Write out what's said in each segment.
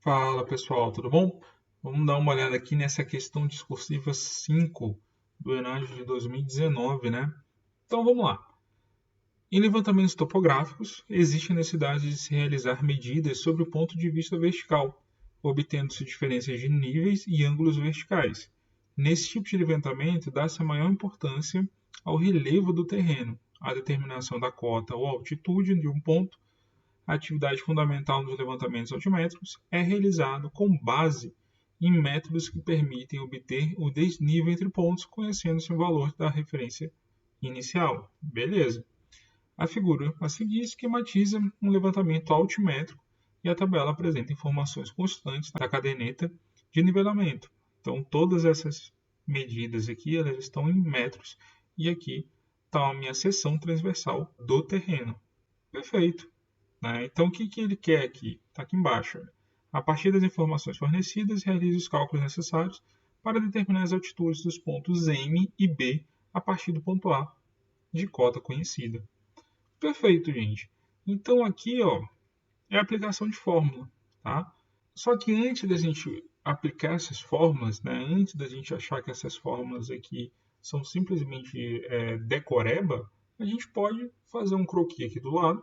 Fala pessoal, tudo bom? Vamos dar uma olhada aqui nessa questão discursiva 5 do Enem de 2019, né? Então vamos lá. Em levantamentos topográficos, existe a necessidade de se realizar medidas sobre o ponto de vista vertical, obtendo-se diferenças de níveis e ângulos verticais. Nesse tipo de levantamento, dá-se a maior importância ao relevo do terreno, à determinação da cota ou altitude de um ponto. A atividade fundamental nos levantamentos altimétricos é realizado com base em métodos que permitem obter o desnível entre pontos, conhecendo-se o valor da referência inicial. Beleza. A figura a seguir esquematiza um levantamento altimétrico e a tabela apresenta informações constantes da caderneta de nivelamento. Então, todas essas medidas aqui elas estão em metros e aqui está a minha seção transversal do terreno. Perfeito. Né? Então, o que ele quer aqui? Está aqui embaixo. A partir das informações fornecidas, realize os cálculos necessários para determinar as altitudes dos pontos M e B a partir do ponto A de cota conhecida. Perfeito, gente. Então, aqui ó, é a aplicação de fórmula. Tá? Só que antes da gente aplicar essas fórmulas, né, antes da gente achar que essas fórmulas aqui são simplesmente decoreba, a gente pode fazer um croquis aqui do lado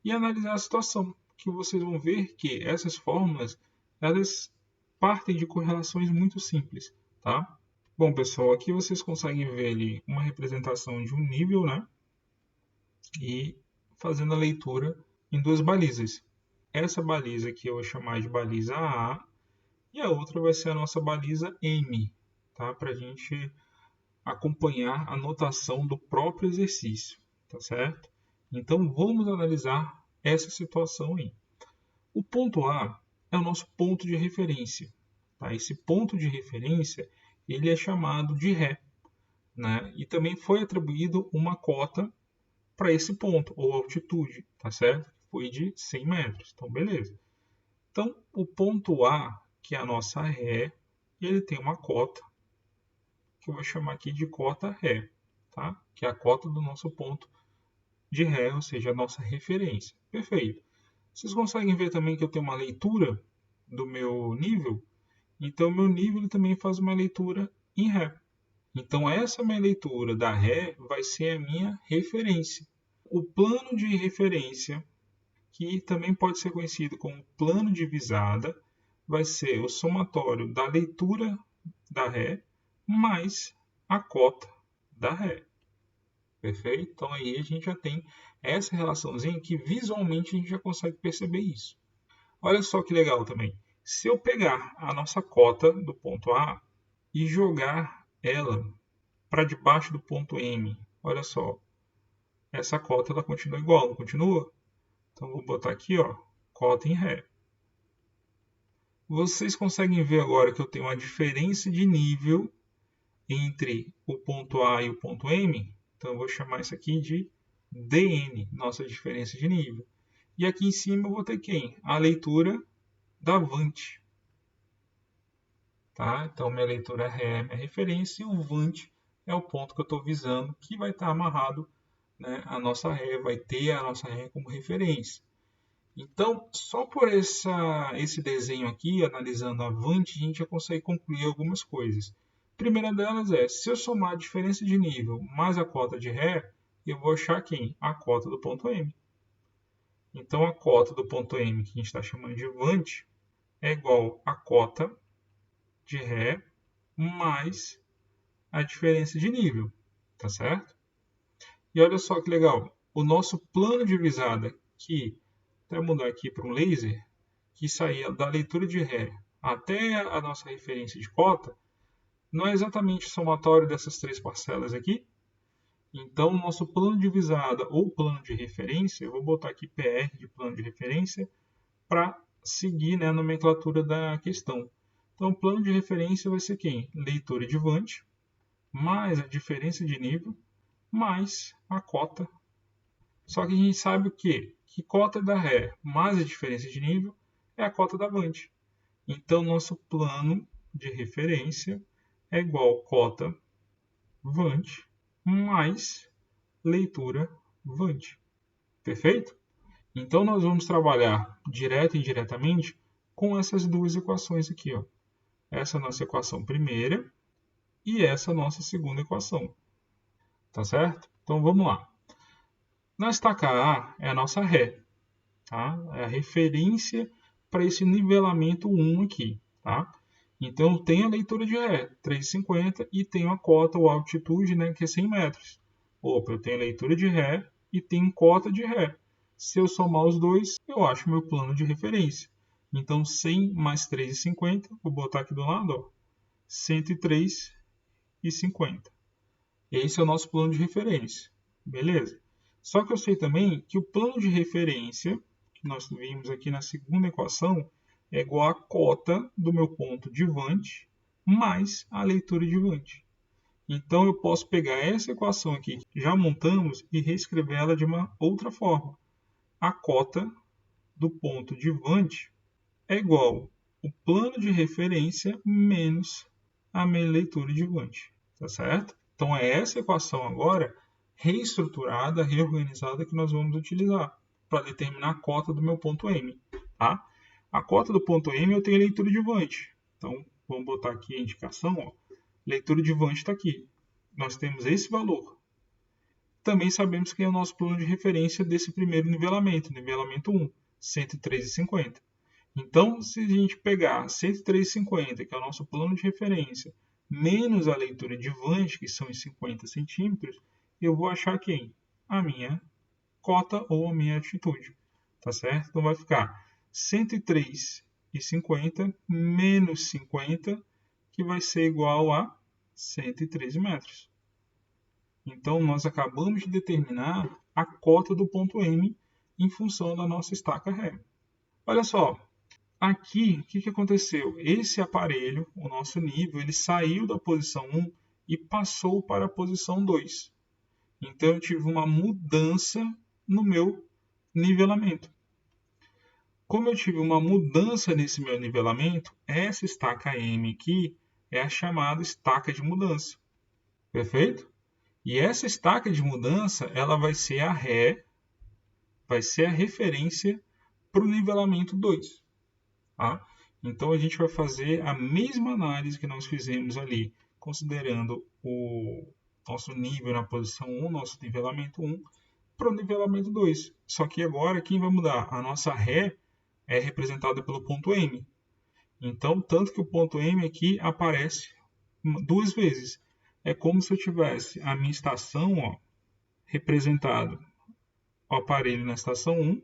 e analisar a situação, que vocês vão ver que essas fórmulas elas partem de correlações muito simples, tá? Bom, pessoal, aqui vocês conseguem ver ali uma representação de um nível, né? E fazendo a leitura em duas balizas. Essa baliza aqui eu vou chamar de baliza A e a outra vai ser a nossa baliza M, tá? Para a gente acompanhar a notação do próprio exercício, tá certo? Então vamos analisar essa situação aí. O ponto A é o nosso ponto de referência. Tá? Esse ponto de referência ele é chamado de Ré, né? E também foi atribuído uma cota para esse ponto, ou altitude, tá certo? Foi de 100 metros, então beleza. Então, o ponto A, que é a nossa Ré, ele tem uma cota, que eu vou chamar aqui de cota Ré, tá? Que é a cota do nosso ponto de Ré, ou seja, a nossa referência. Perfeito. Vocês conseguem ver também que eu tenho uma leitura do meu nível? Então, meu nível ele também faz uma leitura em Ré. Então, essa minha leitura da Ré vai ser a minha referência. O plano de referência, que também pode ser conhecido como plano de visada, vai ser o somatório da leitura da Ré mais a cota da Ré. Perfeito? Então aí a gente já tem essa relaçãozinha que visualmente a gente já consegue perceber isso. Olha só que legal também. Se eu pegar a nossa cota do ponto A e jogar ela para debaixo do ponto M, olha só, essa cota ela continua igual, não continua? Então vou botar aqui, ó, cota em Ré. Vocês conseguem ver agora que eu tenho uma diferença de nível entre o ponto A e o ponto M? Então eu vou chamar isso aqui de dn, nossa diferença de nível. E aqui em cima eu vou ter quem? A leitura da Vant. Tá? Então minha leitura Ré é minha referência e o Vant é o ponto que eu estou visando, que vai estar amarrado, né, a nossa Ré, vai ter a nossa Ré como referência. Então, só por esse desenho aqui, analisando a Vant, a gente já consegue concluir algumas coisas. A primeira delas é, se eu somar a diferença de nível mais a cota de Ré, eu vou achar quem? A cota do ponto M. Então, a cota do ponto M, que a gente está chamando de Vant, é igual a cota de Ré mais a diferença de nível, tá certo? E olha só que legal, o nosso plano de visada, que até mudar aqui para um laser, que saía da leitura de Ré até a nossa referência de cota, não é exatamente o somatório dessas três parcelas aqui? Então, o nosso plano de visada ou plano de referência, eu vou botar aqui PR de plano de referência, para seguir, né, a nomenclatura da questão. Então, o plano de referência vai ser quem? Leitura de Vant, mais a diferença de nível, mais a cota. Só que a gente sabe o quê? Que cota da Ré mais a diferença de nível é a cota da Vant. Então, nosso plano de referência é igual a cota Vant mais leitura Vant. Perfeito? Então, nós vamos trabalhar direto e indiretamente com essas duas equações aqui, ó. Essa é a nossa equação primeira e essa é a nossa segunda equação. Tá certo? Então, vamos lá. Na estaca A é a nossa ré, tá? É a referência para esse nivelamento 1 aqui, tá? Então, eu tenho a leitura de ré, 3,50, e tenho a cota ou altitude, né, que é 100 metros. Opa, eu tenho a leitura de ré e tenho cota de ré. Se eu somar os dois, eu acho meu plano de referência. Então, 100 mais 3,50, vou botar aqui do lado, ó, 103,50. Esse é o nosso plano de referência. Beleza? Só que eu sei também que o plano de referência, que nós vimos aqui na segunda equação, é igual à cota do meu ponto de Vant mais a leitura de Vant. Então, eu posso pegar essa equação aqui, que já montamos, e reescrever ela de uma outra forma. A cota do ponto de Vant é igual ao plano de referência menos a minha leitura de Vant. Tá certo? Então, é essa equação agora reestruturada, reorganizada, que nós vamos utilizar para determinar a cota do meu ponto M. Tá? A cota do ponto M eu tenho a leitura de Vant. Então, vamos botar aqui a indicação. Ó. Leitura de Vant está aqui. Nós temos esse valor. Também sabemos que é o nosso plano de referência desse primeiro nivelamento 1, 103,50. Então, se a gente pegar 103,50, que é o nosso plano de referência, menos a leitura de Vant, que são os 50 centímetros, eu vou achar quem? A minha cota ou a minha altitude. Tá certo? Então, vai ficar 103,50 menos 50, que vai ser igual a 113 metros. Então, nós acabamos de determinar a cota do ponto M em função da nossa estaca ré. Olha só, aqui o que aconteceu? Esse aparelho, o nosso nível, ele saiu da posição 1 e passou para a posição 2. Então, eu tive uma mudança no meu nivelamento. Como eu tive uma mudança nesse meu nivelamento, essa estaca M aqui é a chamada estaca de mudança. Perfeito? E essa estaca de mudança, ela vai ser a ré, vai ser a referência para o nivelamento 2. Tá? Então, a gente vai fazer a mesma análise que nós fizemos ali, considerando o nosso nível na posição 1, nosso nivelamento 1, para o nivelamento 2. Só que agora, quem vai mudar? A nossa ré é representada pelo ponto M. Então, tanto que o ponto M aqui aparece duas vezes. É como se eu tivesse a minha estação, ó, representado o aparelho na estação 1.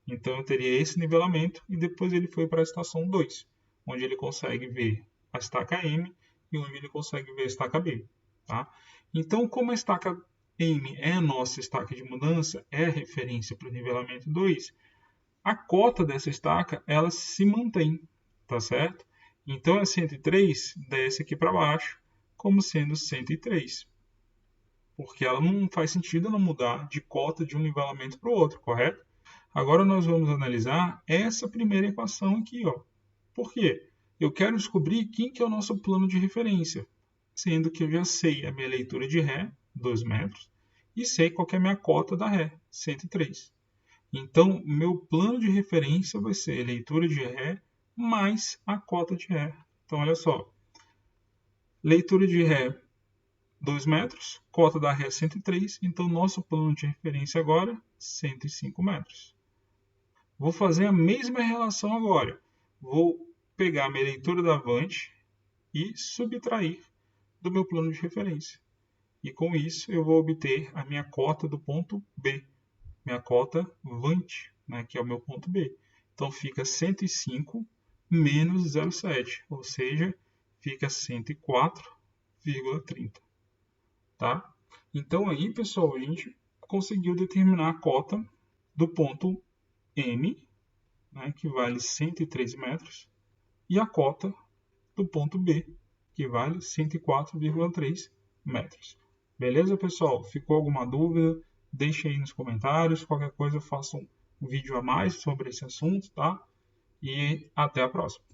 Então, eu teria esse nivelamento e depois ele foi para a estação 2, onde ele consegue ver a estaca M e onde ele consegue ver a estaca B. Tá? Então, como a estaca M é a nossa estaca de mudança, é a referência para o nivelamento 2, a cota dessa estaca ela se mantém, tá certo? Então, a 103 desce aqui para baixo, como sendo 103. Porque ela não faz sentido ela mudar de cota de um nivelamento para o outro, correto? Agora nós vamos analisar essa primeira equação aqui. Ó. Por quê? Eu quero descobrir quem que é o nosso plano de referência, sendo que eu já sei a minha leitura de ré, 2 metros, e sei qual que é a minha cota da ré, 103. Então, meu plano de referência vai ser a leitura de ré mais a cota de ré. Então, olha só. Leitura de ré, 2 metros, cota da ré 103, então nosso plano de referência agora, 105 metros. Vou fazer a mesma relação agora. Vou pegar a minha leitura da Vant e subtrair do meu plano de referência. E com isso eu vou obter a minha cota do ponto B, minha cota Vant, né, que é o meu ponto B. Então fica 105 menos 0,7, ou seja, fica 104,30. Tá? Então aí, pessoal, a gente conseguiu determinar a cota do ponto M, né, que vale 103 metros, e a cota do ponto B, que vale 104,3 metros. Beleza, pessoal? Ficou alguma dúvida? Deixe aí nos comentários. Qualquer coisa, faça um vídeo a mais sobre esse assunto, tá? E até a próxima.